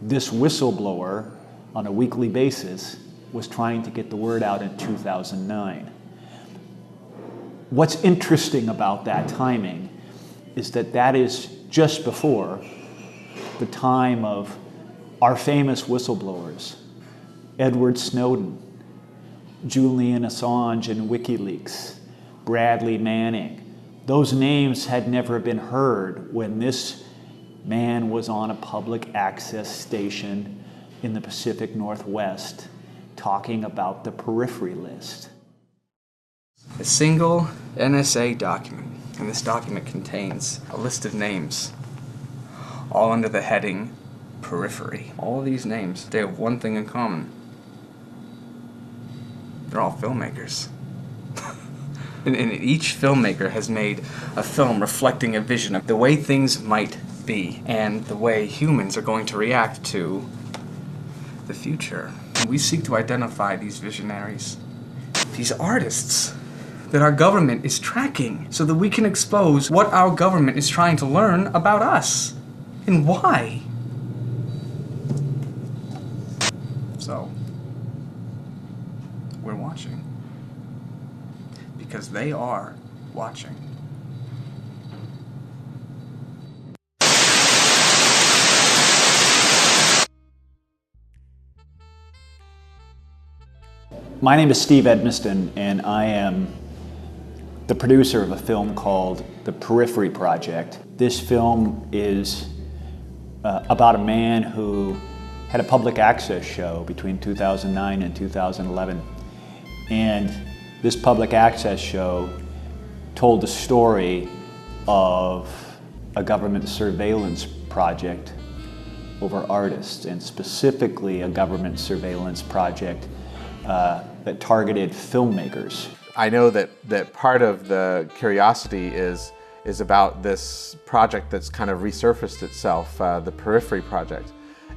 This whistleblower, on a weekly basis, was trying to get the word out in 2009. What's interesting about that timing is that that is just before the time of our famous whistleblowers, Edward Snowden, Julian Assange and WikiLeaks, Bradley Manning. Those names had never been heard when this man was on a public access station in the Pacific Northwest talking about the periphery list. A single NSA document, and this document contains a list of names, all under the heading periphery. All of these names, they have one thing in common. They're all filmmakers. and each filmmaker has made a film reflecting a vision of the way things might be and the way humans are going to react to the future. And we seek to identify these visionaries, these artists that our government is tracking so that we can expose what our government is trying to learn about us and why. So, we're watching because they are watching. My name is Steve Edmiston, and I am the producer of a film called The Periphery Project. This film is about a man who had a public access show between 2009 and 2011. And this public access show told the story of a government surveillance project over artists, and specifically a government surveillance project that targeted filmmakers. I know that part of the curiosity is about this project that's kind of resurfaced itself, the Periphery Project.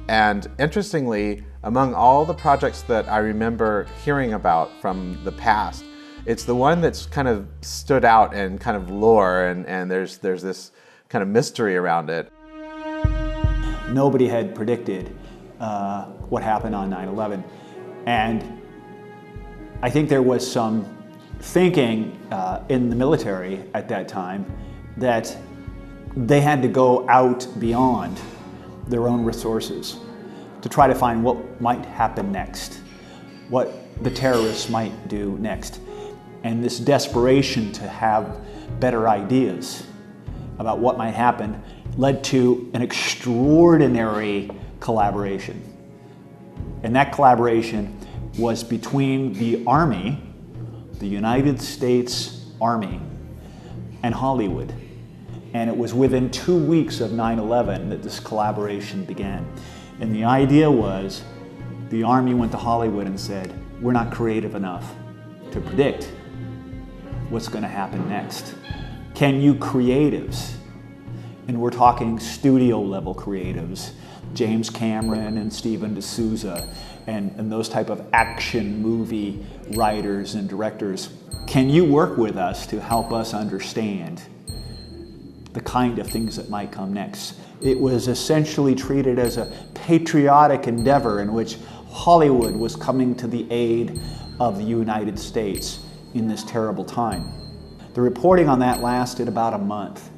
And interestingly, among all the projects that I remember hearing about from the past, it's the one that's kind of stood out in kind of lore, and there's this kind of mystery around it. Nobody had predicted what happened on 9/11. And I think there was some thinking in the military at that time that they had to go out beyond their own resources to try to find what might happen next, what the terrorists might do next. And this desperation to have better ideas about what might happen led to an extraordinary collaboration. And that collaboration was between the Army, the United States Army, and Hollywood. And it was within 2 weeks of 9/11 that this collaboration began. And the idea was, the Army went to Hollywood and said, we're not creative enough to predict what's going to happen next. Can you creatives, and we're talking studio level creatives, James Cameron and Steven D'Souza, and those type of action movie writers and directors, can you work with us to help us understand the kind of things that might come next? It was essentially treated as a patriotic endeavor in which Hollywood was coming to the aid of the United States in this terrible time. The reporting on that lasted about a month.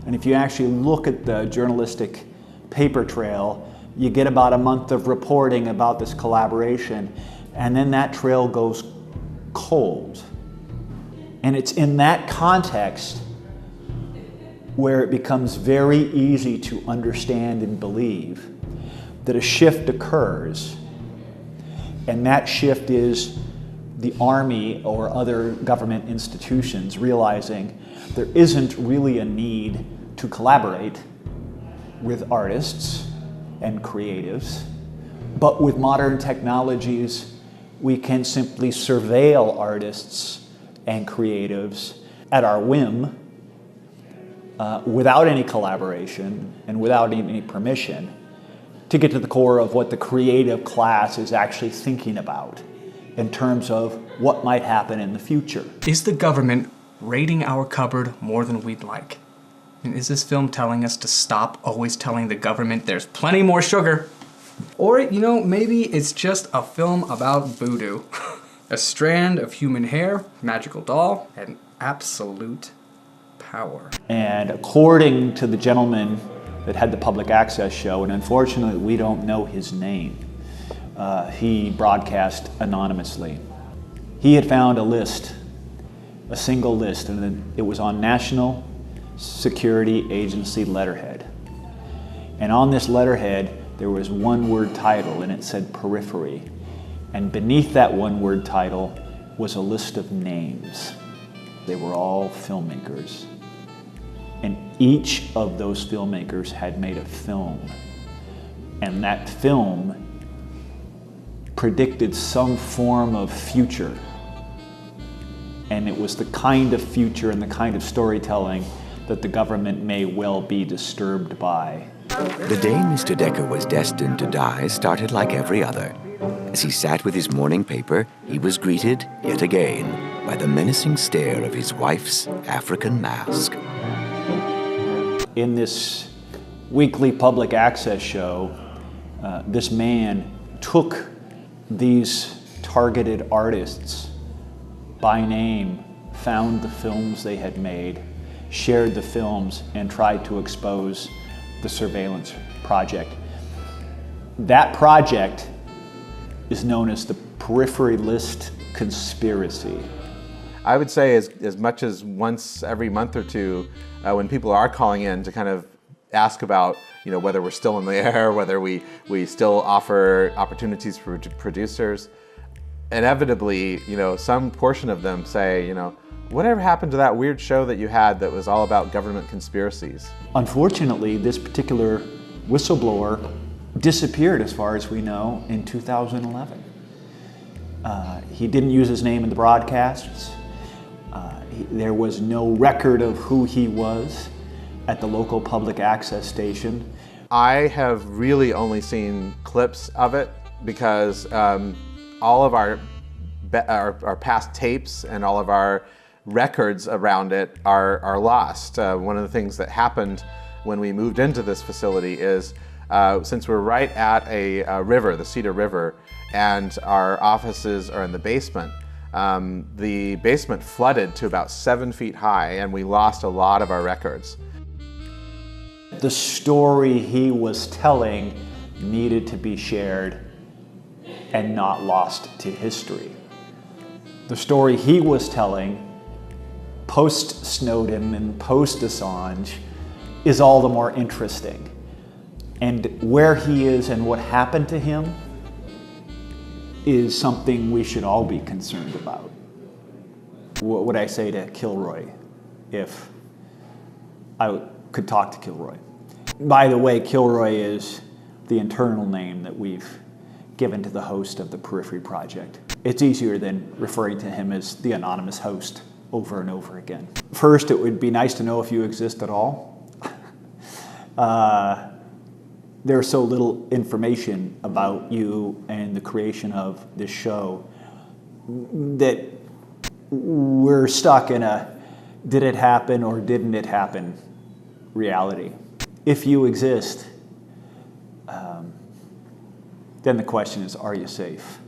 And if you actually look at the journalistic paper trail, you get about a month of reporting about this collaboration, and then that trail goes cold. And it's in that context where it becomes very easy to understand and believe that a shift occurs, and that shift is the Army or other government institutions realizing there isn't really a need to collaborate with artists and creatives, but with modern technologies, we can simply surveil artists and creatives at our whim, without any collaboration and without any permission, to get to the core of what the creative class is actually thinking about in terms of what might happen in the future. Is the government raiding our cupboard more than we'd like? And is this film telling us to stop always telling the government there's plenty more sugar Or, you know, maybe it's just a film about voodoo. A strand of human hair, magical doll, and absolute power. And according to the gentleman that had the public access show, and unfortunately we don't know his name, he broadcast anonymously. He had found a list, a single list, and it was on National Security Agency letterhead. And on this letterhead, there was one word title, and it said Periphery. And beneath that one word title was a list of names. They were all filmmakers. And each of those filmmakers had made a film. And that film predicted some form of future. And it was the kind of future and the kind of storytelling that the government may well be disturbed by. The day Mr. Decker was destined to die started like every other. As he sat with his morning paper, he was greeted, yet again, by the menacing stare of his wife's African mask. In this weekly public access show, this man took these targeted artists by name, found the films they had made, shared the films, and tried to expose the surveillance project. That project is known as the Periphery List Conspiracy. I would say as much as once every month or two, when people are calling in to kind of ask about, you know, whether we're still in the air, whether we still offer opportunities for producers, inevitably, you know, some portion of them say, you know, whatever happened to that weird show that you had that was all about government conspiracies? Unfortunately, this particular whistleblower disappeared, as far as we know, in 2011. He didn't use his name in the broadcasts. There was no record of who he was at the local public access station. I have really only seen clips of it because all of our past tapes and all of our records around it are lost. One of the things that happened when we moved into this facility is since we're right at a river, the Cedar River, and our offices are in the basement, the basement flooded to about 7 feet high, and we lost a lot of our records. The story he was telling needed to be shared and not lost to history. The story he was telling, post-Snowden and post-Assange, is all the more interesting. And where he is and what happened to him is something we should all be concerned about. What would I say to Kilroy if I could talk to Kilroy? By the way, Kilroy is the internal name that we've given to the host of the Periphery Project. It's easier than referring to him as the anonymous host over and over again. First, it would be nice to know if you exist at all. There's so little information about you and the creation of this show that we're stuck in a did it happen or didn't it happen reality. If you exist, then the question is, are you safe?